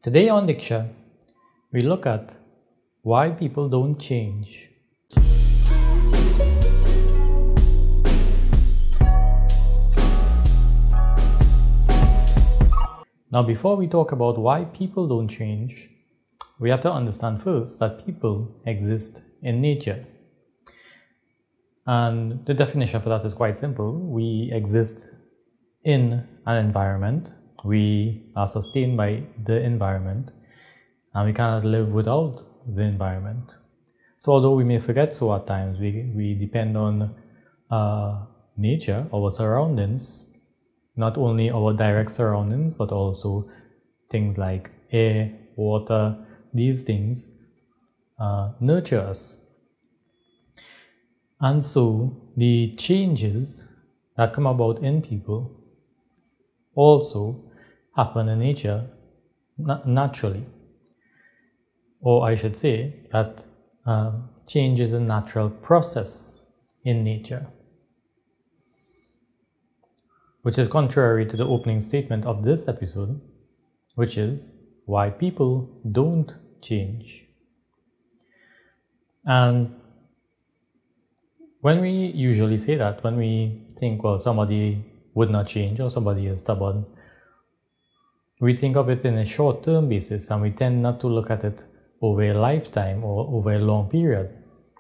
Today on Diksha, we look at why people don't change. Now, before we talk about why people don't change, we have to understand first that people exist in nature. And the definition for that is quite simple. We exist in an environment. We are sustained by the environment, and we cannot live without the environment. So although we may forget so at times, we depend on nature, our surroundings, not only our direct surroundings, but also things like air, water. These things nurture us. And so the changes that come about in people also happen in nature naturally. Or I should say that change is a natural process in nature, which is contrary to the opening statement of this episode, which is why people don't change. And when we usually say that, when we think, well, somebody would not change or somebody is stubborn, we think of it in a short-term basis, and we tend not to look at it over a lifetime or over a long period,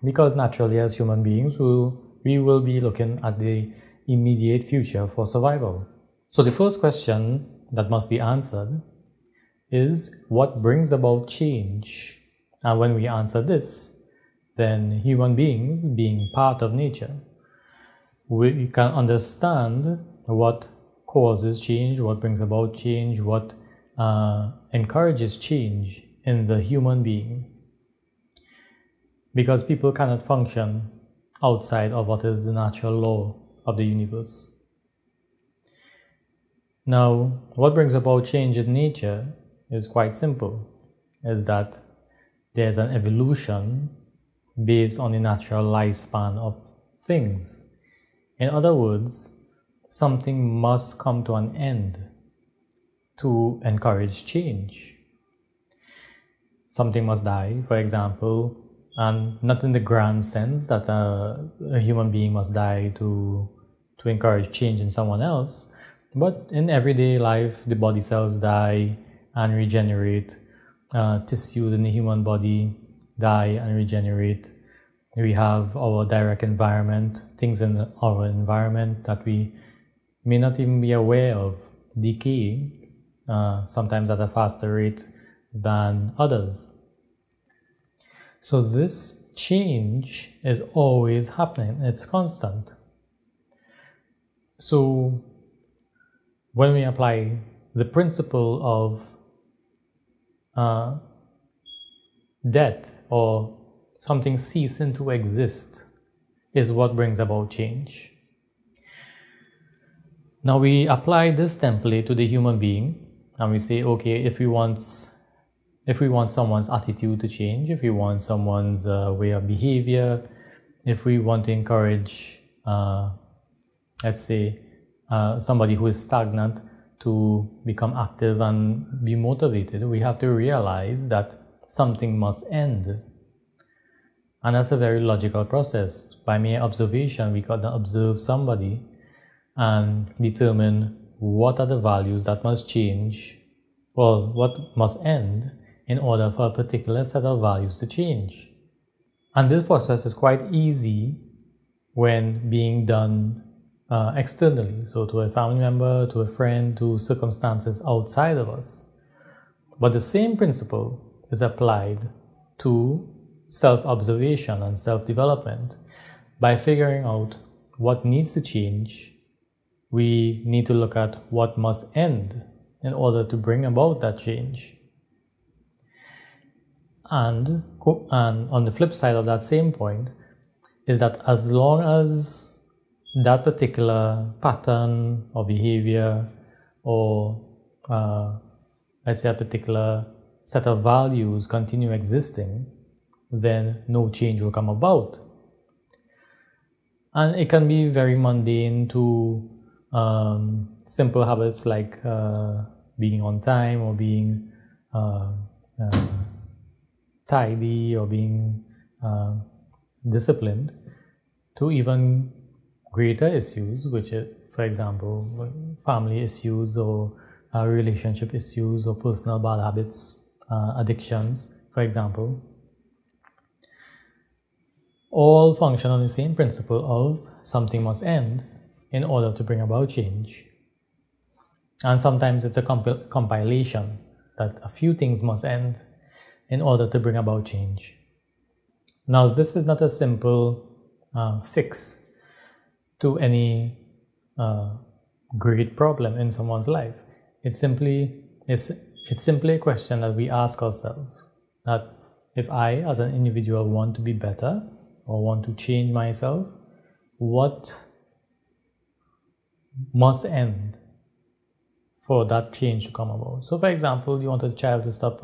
because naturally as human beings we will be looking at the immediate future for survival. So the first question that must be answered is, what brings about change? And when we answer this, then human beings, being part of nature, we can understand what causes change, what brings about change, what encourages change in the human being. Because people cannot function outside of what is the natural law of the universe. Now, what brings about change in nature is quite simple, is that there's an evolution based on the natural lifespan of things. In other words, something must come to an end to encourage change. Something must die, for example, and not in the grand sense that a human being must die to encourage change in someone else, but in everyday life, the body cells die and regenerate. Tissues in the human body die and regenerate. We have our direct environment, things in our environment that we may not even be aware of decaying, sometimes at a faster rate than others. So this change is always happening, it's constant. So when we apply the principle of death or something ceasing to exist is what brings about change. Now we apply this template to the human being and we say, okay, if we want someone's attitude to change, if we want someone's way of behavior, if we want to encourage, let's say, somebody who is stagnant to become active and be motivated, we have to realize that something must end. And that's a very logical process. By mere observation, we can observe somebody and determine what are the values that must change, or what must end in order for a particular set of values to change. And this process is quite easy when being done externally, so to a family member, to a friend, to circumstances outside of us. But the same principle is applied to self-observation and self-development. By figuring out what needs to change, we need to look at what must end in order to bring about that change. And on the flip side of that same point is that as long as that particular pattern or behavior or let's say a particular set of values continue existing, then no change will come about. And it can be very mundane to simple habits like being on time or being tidy or being disciplined, to even greater issues, which is, for example, family issues or relationship issues or personal bad habits, addictions, for example, all function on the same principle of something must end in order to bring about change. And sometimes it's a compilation that a few things must end in order to bring about change. Now, this is not a simple fix to any great problem in someone's life. It's simply a question that we ask ourselves, that if I as an individual want to be better or want to change myself, what must end for that change to come about? So for example, you want a child to stop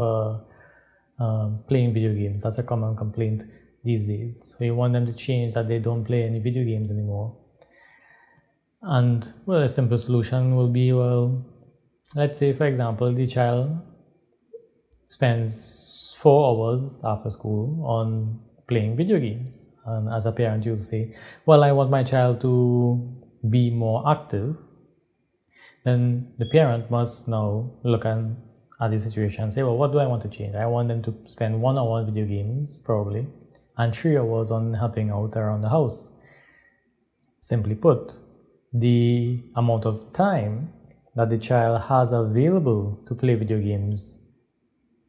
playing video games. That's a common complaint these days. So you want them to change, that they don't play any video games anymore. And well, a simple solution will be, well, let's say for example the child spends 4 hours after school on playing video games, and as a parent you'll say, well, I want my child to be more active. Then the parent must now look at the situation and say, well, what do I want to change? I want them to spend 1 hour on video games probably, and 3 hours on helping out around the house. Simply put, the amount of time that the child has available to play video games,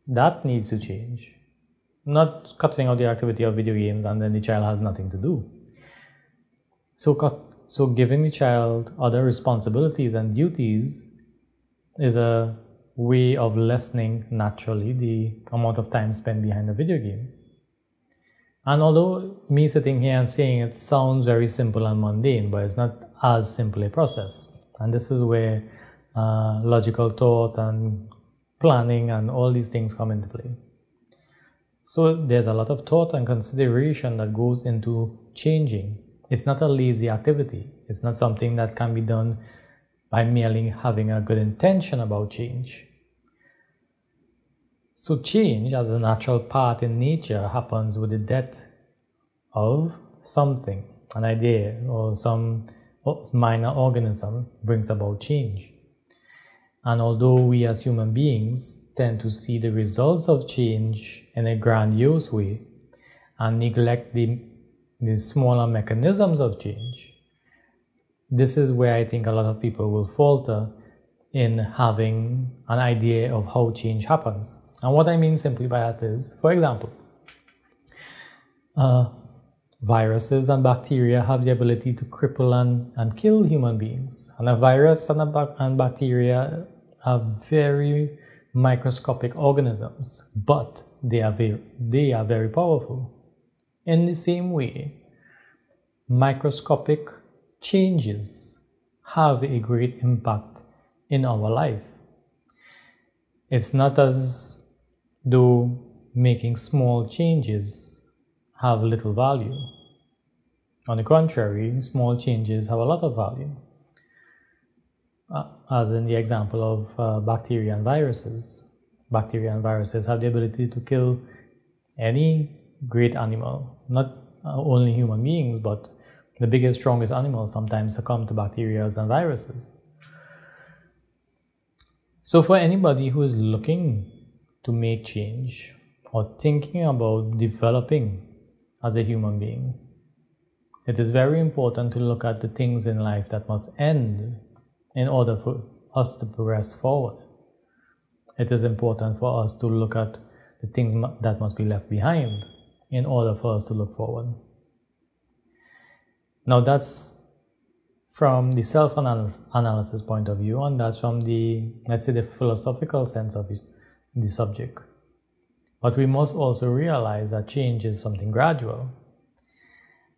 that needs to change. Not cutting out the activity of video games and then the child has nothing to do. So giving the child other responsibilities and duties is a way of lessening naturally the amount of time spent behind a video game. And although me sitting here and saying it sounds very simple and mundane, but it's not as simple a process. And this is where logical thought and planning and all these things come into play. So there's a lot of thought and consideration that goes into changing. It's not a lazy activity. It's not something that can be done by merely having a good intention about change. So change, as a natural part in nature, happens with the death of something. An idea or some minor organism brings about change. And although we as human beings tend to see the results of change in a grandiose way and neglect the smaller mechanisms of change, this is where I think a lot of people will falter in having an idea of how change happens. And what I mean simply by that is, for example, viruses and bacteria have the ability to cripple and kill human beings. And a virus and bacteria are very microscopic organisms, but they are very powerful. In the same way, microscopic changes have a great impact in our life. It's not as though making small changes have little value. On the contrary, small changes have a lot of value. As in the example of bacteria and viruses. Bacteria and viruses have the ability to kill any great animal, not only human beings, but the biggest, strongest animals sometimes succumb to bacteria and viruses. So for anybody who is looking to make change or thinking about developing as a human being, it is very important to look at the things in life that must end in order for us to progress forward. It is important for us to look at the things that must be left behind in order for us to look forward. Now that's from the self-analysis point of view, and that's from the, let's say, the philosophical sense of the subject. But we must also realize that change is something gradual,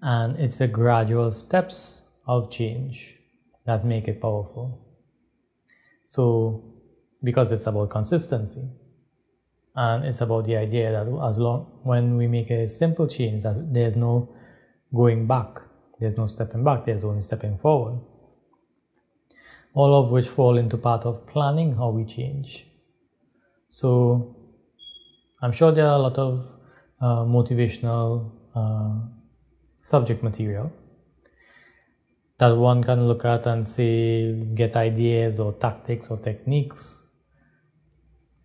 and it's the gradual steps of change that make it powerful. So, because it's about consistency, and it's about the idea that when we make a simple change, that there's no going back, there's no stepping back, there's only stepping forward. All of which fall into part of planning how we change. So I'm sure there are a lot of motivational subject material that one can look at and say, get ideas or tactics or techniques.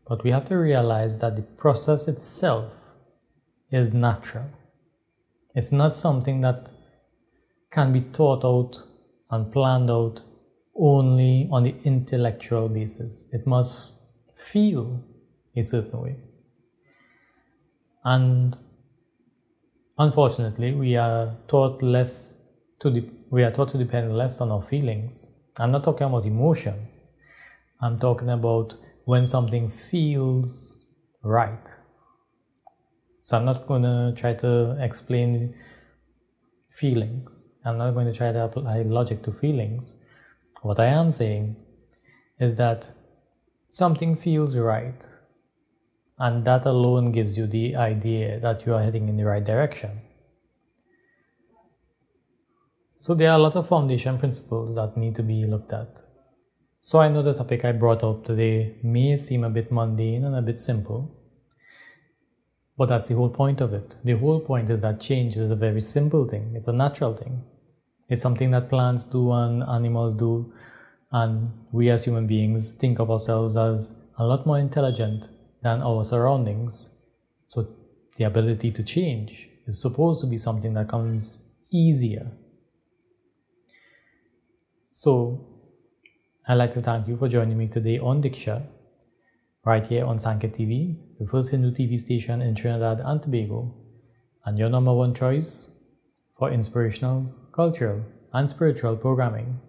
But we have to realize that the process itself is natural. It's not something that can be thought out and planned out only on the intellectual basis. It must feel a certain way. And unfortunately, we are taught to depend less on our feelings. I'm not talking about emotions. I'm talking about when something feels right. So I'm not going to try to explain feelings. I'm not going to try to apply logic to feelings. What I am saying is that something feels right, and that alone gives you the idea that you are heading in the right direction. So there are a lot of foundation principles that need to be looked at. So I know the topic I brought up today may seem a bit mundane and a bit simple, but that's the whole point of it. The whole point is that change is a very simple thing. It's a natural thing. It's something that plants do and animals do, and we as human beings think of ourselves as a lot more intelligent than our surroundings. So the ability to change is supposed to be something that comes easier. So I'd like to thank you for joining me today on Diksha, right here on Sankhya TV, the first Hindu TV station in Trinidad and Tobago, and your #1 choice for inspirational, cultural, and spiritual programming.